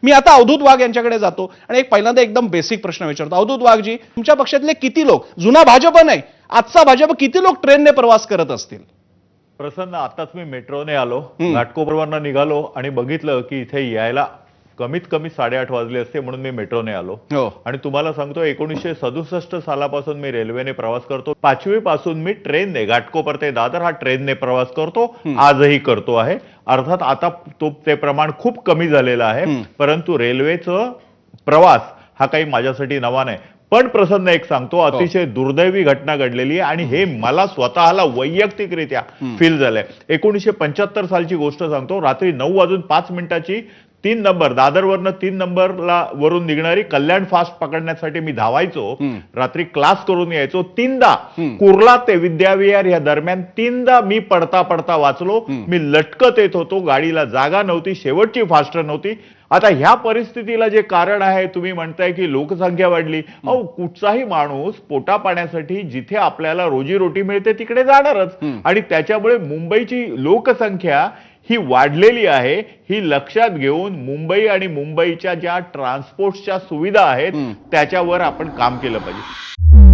मी आता अवधूत वाघ यांच्याकडे जातो आणि एक पहिल्यांदा एकदम बेसिक प्रश्न विचारतो. अवधूत वाघजी, तुमच्या पक्षातले किती लोक, जुना भाजप नाही आजचा भाजप, किती लोक ट्रेनने प्रवास करत असतील? प्रसन्न, आताच मी मेट्रोने आलो, घाटकोपरवरनं निघालो आणि बघितलं की इथे यायला कमीत कमी 8:30 वाजले असते, म्हणून मी मेट्रोने आलो. आणि तुम्हाला सांगतो 1967 सालापासून मी रेल्वेने प्रवास करतो. 5वी पासून मी ट्रेनने घाटकोपर ते दादर हा ट्रेनने प्रवास करतो, आजही करतो आहे. अर्थात आता ते प्रमाण खूप कमी झालेलं आहे, परंतु रेल्वेचं प्रवास हा काही माझ्यासाठी नवा नाही. पण प्रसन्न एक सांगतो, अतिशय दुर्दैवी घटना घडलेली आहे आणि हे मला स्वतःला वैयक्तिकरित्या फील झालंय. 1975 सालची गोष्ट सांगतो. रात्री 9:05 3 नंबर दादरवरनं 3 नंबरला वरून निघणारी कल्याण फास्ट पकडण्यासाठी मी धावायचो. रात्री क्लास करून यायचो. 3दा कुर्ला ते विद्याविहार या दरम्यान 3दा मी पडता पडता वाचलो. मी लटकत येत होतो, गाडीला जागा नव्हती, शेवटची फास्टर नव्हती. आता ह्या परिस्थितीला जे कारण आहे, तुम्ही म्हणताय की लोकसंख्या वाढली. अहो, कुठचाही माणूस पोटा पाण्यासाठी जिथे आपल्याला रोजीरोटी मिळते तिकडे जाणारच, आणि त्याच्यामुळे मुंबईची लोकसंख्या ही वाढलेली आहे. ही लक्षात घेऊन मुंबई आणि मुंबईच्या ज्या ट्रान्सपोर्टच्या सुविधा आहेत त्याच्यावर आपण काम केलं पाहिजे.